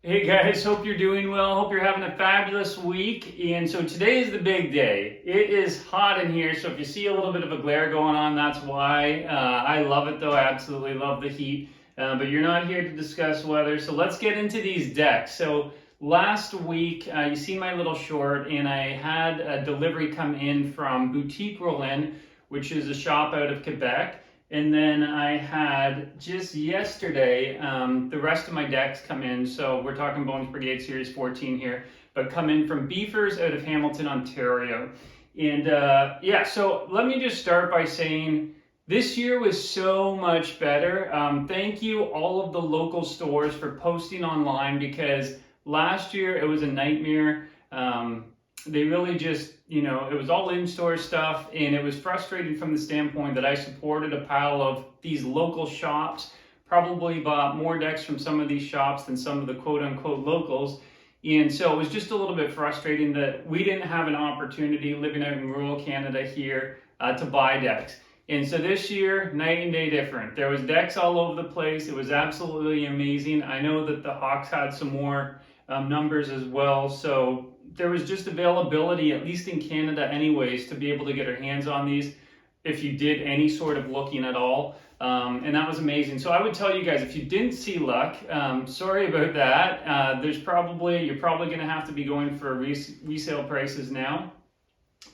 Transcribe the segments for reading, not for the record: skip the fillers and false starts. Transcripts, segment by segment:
Hey guys, hope you're doing well. Hope you're having a fabulous week. And so today is the big day. It is hot in here, so if you see a little bit of a glare going on, that's why. I love it though. I absolutely love the heat. But you're not here to discuss weather, so let's get into these decks. So last week, you see my little short, and I had a delivery come in from Boutique Rollin, which is a shop out of Quebec. And then I had just yesterday the rest of my decks come in. So we're talking Bones Brigade Series 14 here, but come in from Beefers out of Hamilton, Ontario. And yeah, so let me just start by saying this year was so much better. Thank you all of the local stores for posting online, because last year it was a nightmare. They really just, it was all in-store stuff, and it was frustrating from the standpoint that I supported a pile of these local shops, probably bought more decks from some of these shops than some of the quote-unquote locals, and so it was just a little bit frustrating that we didn't have an opportunity living out in rural Canada here to buy decks. And so this year, night and day different. There was decks all over the place. It was absolutely amazing. I know that the Hawks had some more numbers as well, so there was just availability, at least in Canada anyways, to be able to get our hands on these if you did any sort of looking at all. And that was amazing. So I would tell you guys, if you didn't see luck, sorry about that. You're probably going to have to be going for resale prices now.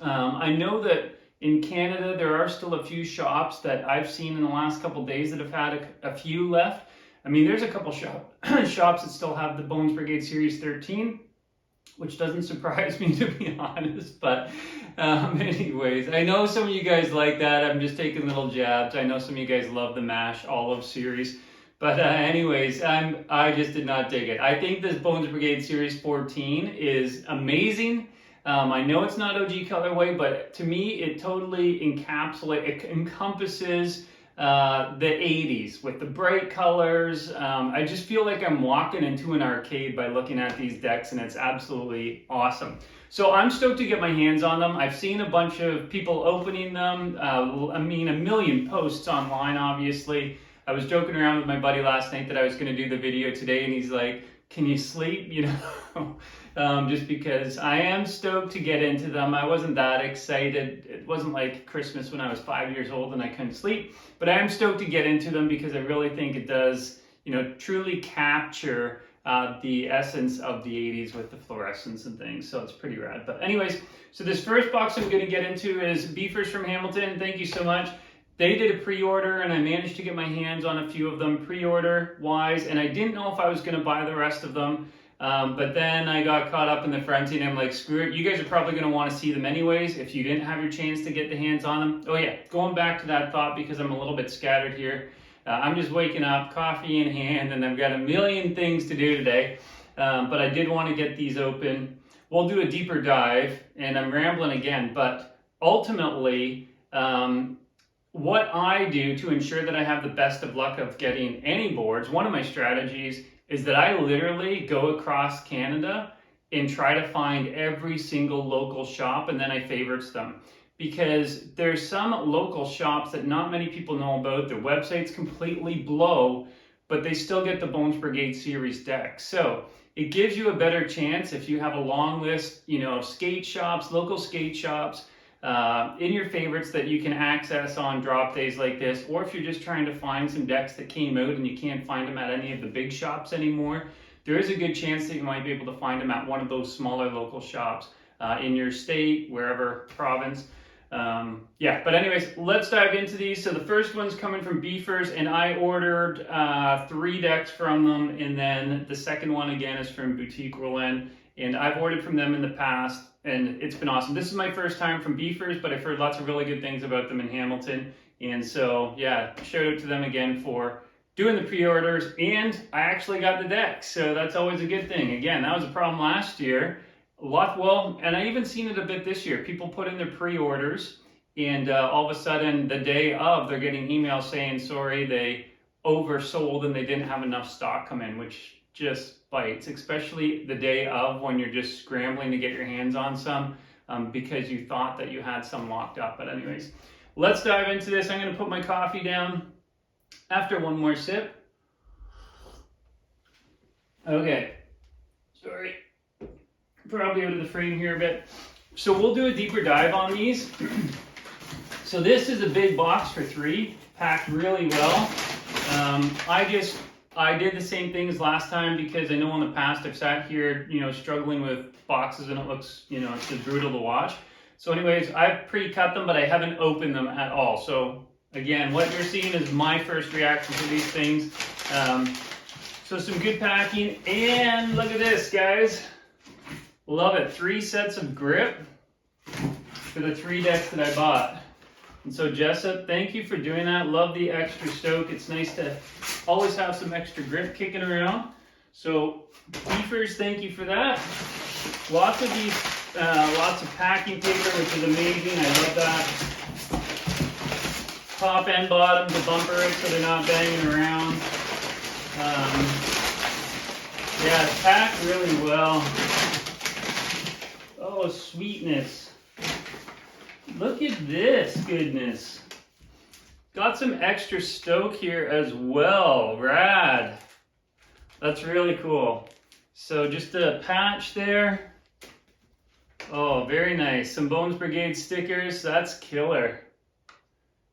I know that in Canada, there are still a few shops that I've seen in the last couple days that have had a few left. I mean, there's a couple shops that still have the Bones Brigade Series 13, which doesn't surprise me, to be honest. But anyways, I know some of you guys like that. I'm just taking little jabs. I know some of you guys love the MASH Olive series. But anyways, I just did not dig it. I think this Bones Brigade Series 14 is amazing. I know it's not OG colorway, but to me, it totally encompasses the 80s with the bright colors. I just feel like I'm walking into an arcade by looking at these decks, and it's absolutely awesome. So I'm stoked to get my hands on them. I've seen a bunch of people opening them. I mean, a million posts online, obviously. I was joking around with my buddy last night that I was going to do the video today, and he's like, can you sleep? Just because I am stoked to get into them. I wasn't that excited. It wasn't like Christmas when I was 5 years old and I couldn't sleep, but I am stoked to get into them because I really think it does, truly capture the essence of the 80s with the fluorescence and things. So it's pretty rad. But anyways, so this first box I'm going to get into is Beefers from Hamilton. Thank you so much. They did a pre-order, and I managed to get my hands on a few of them pre-order wise, and I didn't know if I was going to buy the rest of them. But then I got caught up in the frenzy, and I'm like, screw it. You guys are probably going to want to see them anyways if you didn't have your chance to get the hands on them. Oh yeah, going back to that thought, because I'm a little bit scattered here. I'm just waking up, coffee in hand, and I've got a million things to do today. But I did want to get these open. We'll do a deeper dive, and I'm rambling again, but ultimately, what I do to ensure that I have the best of luck of getting any boards, one of my strategies is that I literally go across Canada and try to find every single local shop, and then I favorites them. Because there's some local shops that not many people know about. Their websites completely blow, but they still get the Bones Brigade Series deck. So it gives you a better chance if you have a long list, of skate shops, local skate shops, in your favorites that you can access on drop days like this, or if you're just trying to find some decks that came out and you can't find them at any of the big shops anymore, there is a good chance that you might be able to find them at one of those smaller local shops in your state, wherever, province. Yeah, but anyways, let's dive into these. So the first one's coming from Beefers, and I ordered 3 decks from them, and then the second one again is from Boutique Rollin, and I've ordered from them in the past, and it's been awesome. This is my first time from Beefers, but I've heard lots of really good things about them in Hamilton, and so yeah, shout out to them again for doing the pre-orders, and I actually got the deck, so that's always a good thing. Again, that was a problem last year. And I even seen it a bit this year. People put in their pre-orders, and all of a sudden, the day of, they're getting emails saying, sorry, they oversold and they didn't have enough stock come in, which just bites, especially the day of when you're just scrambling to get your hands on some because you thought that you had some locked up. But anyways, let's dive into this. I'm going to put my coffee down after one more sip. Okay, probably out of the frame here a bit. So we'll do a deeper dive on these. So this is a big box for 3, packed really well. I did the same thing as last time because I know in the past I've sat here, you know, struggling with boxes and it looks, you know, it's just brutal to watch. So anyways, I've pre-cut them, but I haven't opened them at all. So again, what you're seeing is my first reaction to these things. So some good packing, and look at this, guys. Love it. 3 sets of grip for the 3 decks that I bought. And so Jessup, thank you for doing that. Love the extra stoke. It's nice to always have some extra grip kicking around. So beefers, thank you for that. Lots of these, lots of packing paper, which is amazing. I love that. Top and bottom to bumper it so they're not banging around. Yeah, it's packed really well. Oh, sweetness. Look at this goodness. Got some extra stoke here as well. Rad. That's really cool. So just a patch there. Oh, very nice. Some Bones Brigade stickers. That's killer.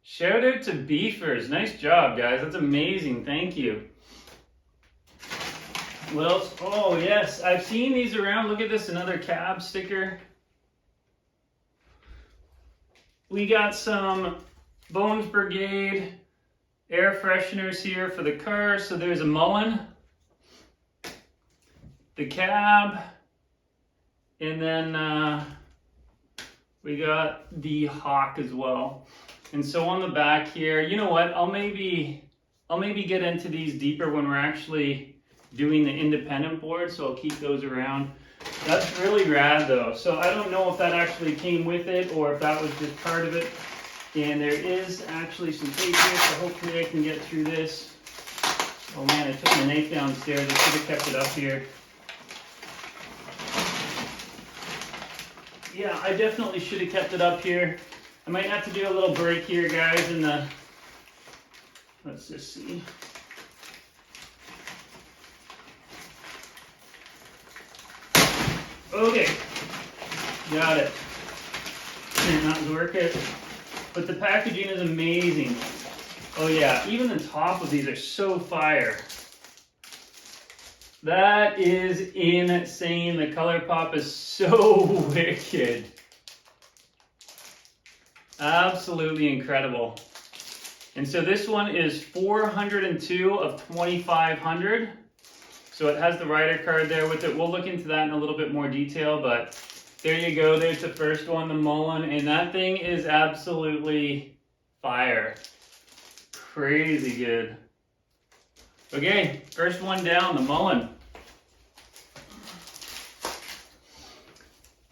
Shout out to beefers. Nice job, guys. That's amazing. Thank you. What else? Oh, yes. I've seen these around. Look at this. Another cab sticker. We got some Bones Brigade air fresheners here for the car. So there's a Mullen, the cab, and then we got the Hawk as well. And so on the back here, you know what? I'll maybe get into these deeper when we're actually doing the independent board, so I'll keep those around. That's really rad though. So I don't know if that actually came with it or if that was just part of it. And there is actually some tape here, so hopefully I can get through this. Oh man, I took my knife downstairs. I should have kept it up here. Yeah, I definitely should have kept it up here. I might have to do a little break here, guys, in the, let's just see. Okay, got it. Did not work it, but the packaging is amazing. Oh yeah, even the top of these are so fire. That is insane. The color pop is so wicked. Absolutely incredible. And so this one is 402 of 2,500. So it has the rider card there with it. We'll look into that in a little bit more detail, but there you go. There's the first one, the Mullen, and that thing is absolutely fire. Crazy good. Okay, first one down, the Mullen.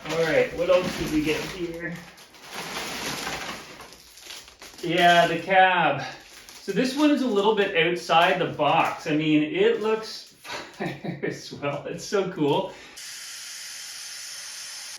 All right, what else did we get here? Yeah, the cab. So this one is a little bit outside the box. I mean, it looks fire as well. It's so cool.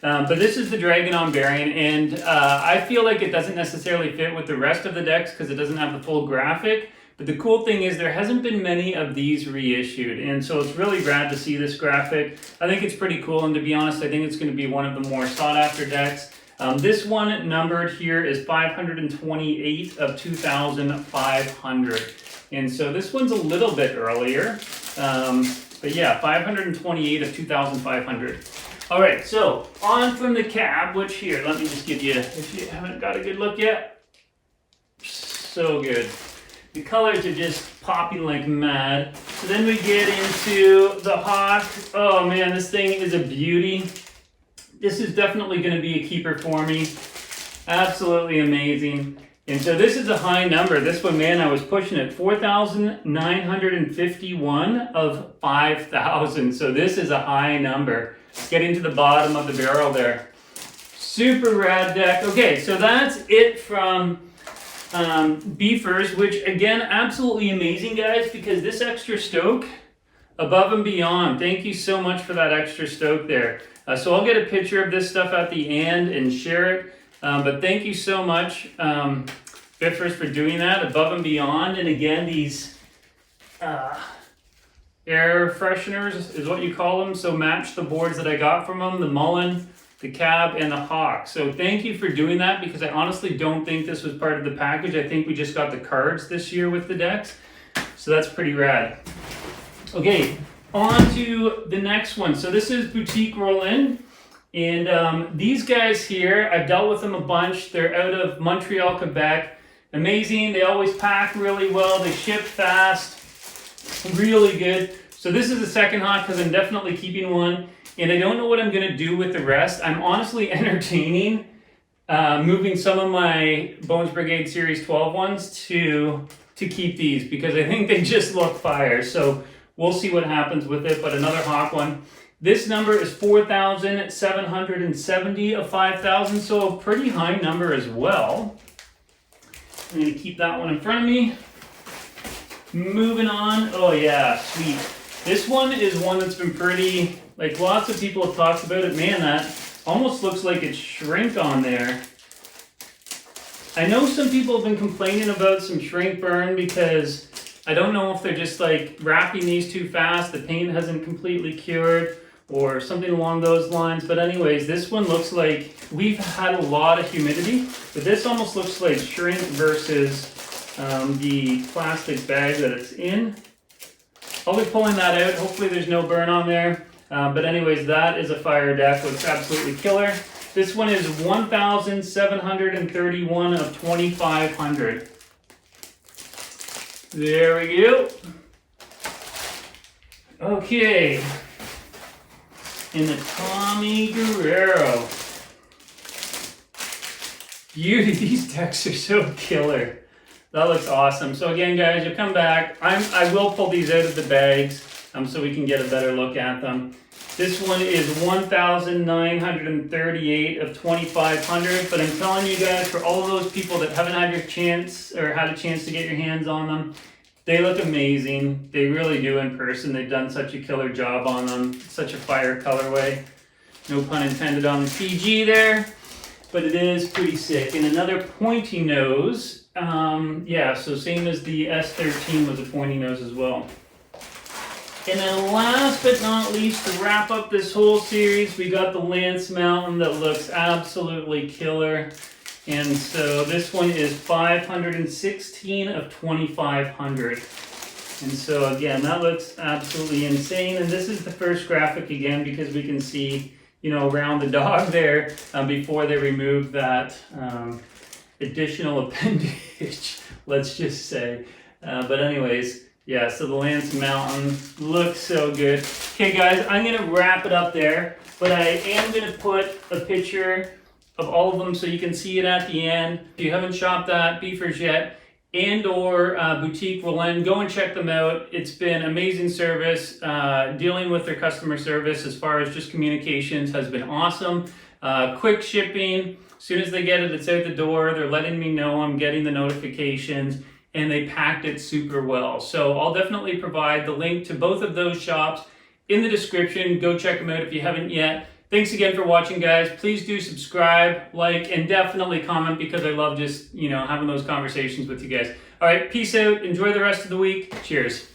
But this is the Dragon-On variant, and I feel like it doesn't necessarily fit with the rest of the decks because it doesn't have the full graphic. But the cool thing is there hasn't been many of these reissued, and so it's really rad to see this graphic. I think it's pretty cool, and to be honest, I think it's going to be one of the more sought-after decks. This one numbered here is 528 of 2,500, and so this one's a little bit earlier, but yeah, 528 of 2,500. All right, so on from the cab, which here, let me just give you, if you haven't got a good look yet, so good. The colors are just popping like mad. So then we get into the Hawk. Oh man, this thing is a beauty. This is definitely going to be a keeper for me. Absolutely amazing. And so this is a high number. This one, man, I was pushing it. 4,951 of 5,000. So this is a high number. Getting to the bottom of the barrel there. Super rad deck. Okay, so that's it from Beefers, which again, absolutely amazing, guys, because this extra stoke, above and beyond. Thank you so much for that extra stoke there. So I'll get a picture of this stuff at the end and share it. But thank you so much, Biffers, for doing that above and beyond. And again, these air fresheners is what you call them. So match the boards that I got from them, the Mullen, the Cab, and the Hawk. So thank you for doing that, because I honestly don't think this was part of the package. I think we just got the cards this year with the decks. So that's pretty rad. Okay, on to the next one. So this is Boutique Rollin. And these guys here, I've dealt with them a bunch. They're out of Montreal, Quebec. Amazing. They always pack really well. They ship fast. Really good. So this is the second hawk because I'm definitely keeping one. And I don't know what I'm going to do with the rest. I'm honestly entertaining moving some of my Bones Brigade Series 12 ones to keep these, because I think they just look fire. So we'll see what happens with it. But another hawk one. This number is 4,770 of 5,000, so a pretty high number as well. I'm going to keep that one in front of me. Moving on. Oh yeah, sweet. This one is one that's been pretty, like lots of people have talked about it. Man, that almost looks like it's shrink on there. I know some people have been complaining about some shrink burn, because I don't know if they're just like wrapping these too fast, the paint hasn't completely cured, or something along those lines. But anyways, this one looks like we've had a lot of humidity, but this almost looks like shrink versus the plastic bag that it's in. I'll be pulling that out. Hopefully there's no burn on there. But anyways, that is a fire deck. Looks absolutely killer. This one is 1,731 of 2,500. There we go. Okay. In the Tommy Guerrero. Beauty, these decks are so killer. That looks awesome. So again, guys, you come back. I will pull these out of the bags so we can get a better look at them. This one is 1,938 of 2,500. But I'm telling you guys, for all of those people that haven't had your chance or had a chance to get your hands on them, they look amazing. They really do in person. They've done such a killer job on them. Such a fire colorway. No pun intended on the PG there. But it is pretty sick. And another pointy nose. Yeah, so same as the S13 was a pointy nose as well. And then last but not least, to wrap up this whole series, we got the Lance Mountain that looks absolutely killer. And so this one is 516 of 2,500. And so again, that looks absolutely insane. And this is the first graphic again, because we can see, you know, around the dog there before they remove that additional appendage, let's just say. But anyways, yeah, so the Lance Mountain looks so good. Okay guys, I'm gonna wrap it up there, but I am gonna put a picture of all of them so you can see it at the end. If you haven't shopped at Beefers yet, and or Boutique Rollin, go and check them out. It's been amazing service. Dealing with their customer service as far as just communications has been awesome. Quick shipping. As soon as they get it, it's out the door. They're letting me know I'm getting the notifications, and they packed it super well. So I'll definitely provide the link to both of those shops in the description. Go check them out if you haven't yet. Thanks again for watching, guys. Please do subscribe, like, and definitely comment, because I love just, you know, having those conversations with you guys. All right, peace out. Enjoy the rest of the week. Cheers.